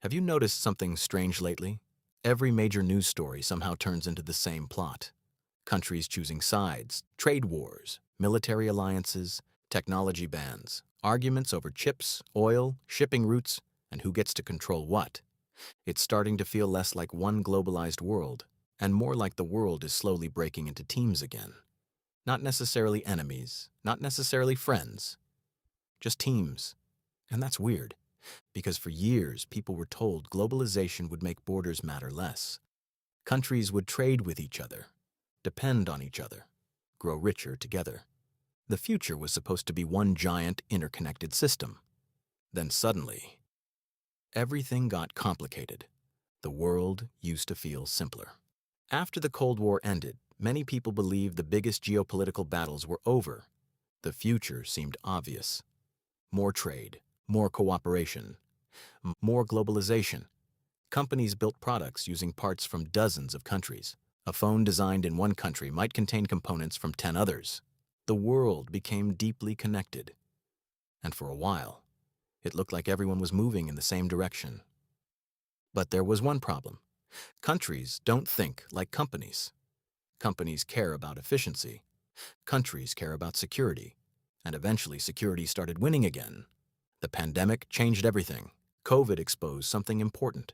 Have you noticed something strange lately? Every major news story somehow turns into the same plot. Countries choosing sides, trade wars, military alliances, technology bans, arguments over chips, oil, shipping routes, and who gets to control what. It's starting to feel less like one globalized world, and more like the world is slowly breaking into teams again. Not necessarily enemies, not necessarily friends, just teams. And that's weird, because for years people were told globalization would make borders matter less. Countries would trade with each other, depend on each other, grow richer together. The future was supposed to be one giant interconnected system. Then suddenly, everything got complicated. The world used to feel simpler. After the Cold War ended, many people believed the biggest geopolitical battles were over. The future seemed obvious. More trade, more cooperation, more globalization. Companies built products using parts from dozens of countries. A phone designed in one country might contain components from 10 others. The world became deeply connected. And for a while, it looked like everyone was moving in the same direction. But there was one problem. Countries don't think like companies. Companies care about efficiency. Countries care about security. And eventually security started winning again. The pandemic changed everything. COVID exposed something important.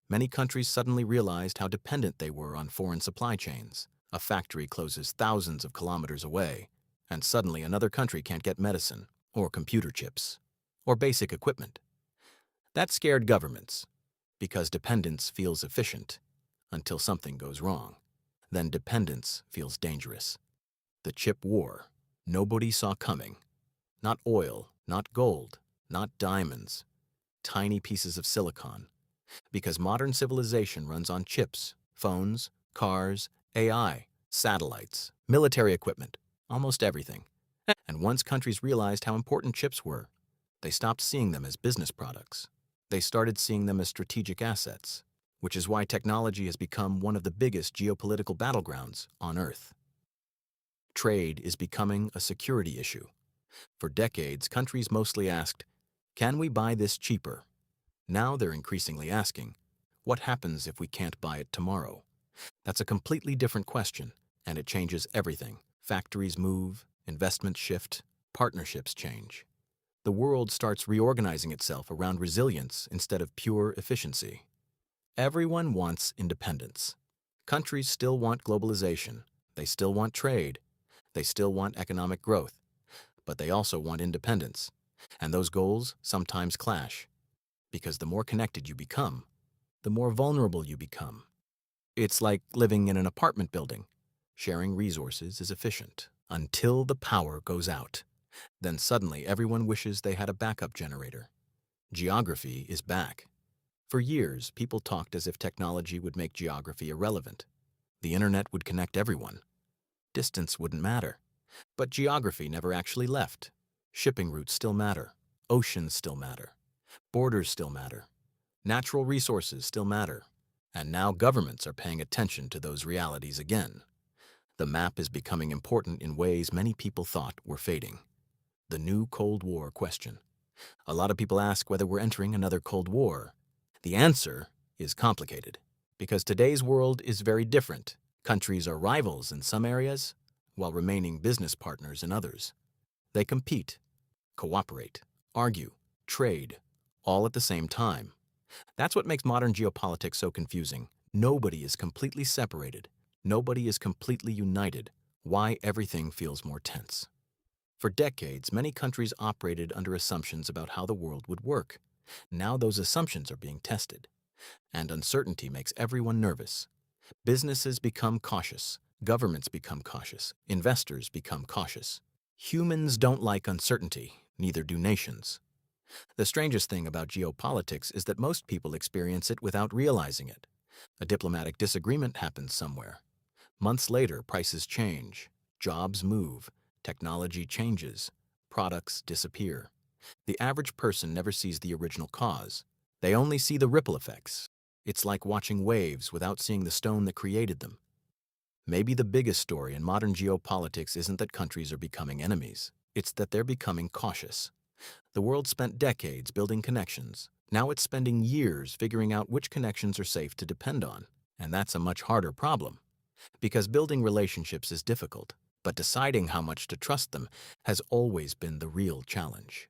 Many countries suddenly realized how dependent they were on foreign supply chains. A factory closes thousands of kilometers away, and suddenly another country can't get medicine, or computer chips, or basic equipment. That scared governments, because dependence feels efficient until something goes wrong. Then dependence feels dangerous. The chip war, nobody saw coming. Not oil, not gold, not diamonds, tiny pieces of silicon. Because modern civilization runs on chips, phones, cars, AI, satellites, military equipment, almost everything. And once countries realized how important chips were, they stopped seeing them as business products. They started seeing them as strategic assets, which is why technology has become one of the biggest geopolitical battlegrounds on Earth. Trade is becoming a security issue. For decades, countries mostly asked, "Can we buy this cheaper?" Now they're increasingly asking, "What happens if we can't buy it tomorrow?" That's a completely different question, and it changes everything. Factories move, investments shift, partnerships change. The world starts reorganizing itself around resilience instead of pure efficiency. Everyone wants independence. Countries still want globalization. They still want trade. They still want economic growth. But they also want independence. And those goals sometimes clash. Because the more connected you become, the more vulnerable you become. It's like living in an apartment building. Sharing resources is efficient until the power goes out. Then suddenly everyone wishes they had a backup generator. Geography is back. For years, people talked as if technology would make geography irrelevant. The internet would connect everyone. Distance wouldn't matter. But geography never actually left. Shipping routes still matter. Oceans still matter. Borders still matter. Natural resources still matter. And now governments are paying attention to those realities again. The map is becoming important in ways many people thought were fading. The new Cold War question. A lot of people ask whether we're entering another Cold War. The answer is complicated, because today's world is very different. Countries are rivals in some areas, while remaining business partners in others. They compete, cooperate, argue, trade, all at the same time. That's what makes modern geopolitics so confusing. Nobody is completely separated. Nobody is completely united. Why everything feels more tense. For decades, many countries operated under assumptions about how the world would work. Now those assumptions are being tested. And uncertainty makes everyone nervous. Businesses become cautious. Governments become cautious. Investors become cautious. Humans don't like uncertainty, neither do nations. The strangest thing about geopolitics is that most people experience it without realizing it. A diplomatic disagreement happens somewhere. Months later, prices change, jobs move, technology changes, products disappear. The average person never sees the original cause. They only see the ripple effects. It's like watching waves without seeing the stone that created them. Maybe the biggest story in modern geopolitics isn't that countries are becoming enemies. It's that they're becoming cautious. The world spent decades building connections. Now it's spending years figuring out which connections are safe to depend on. And that's a much harder problem. Because building relationships is difficult, but deciding how much to trust them has always been the real challenge.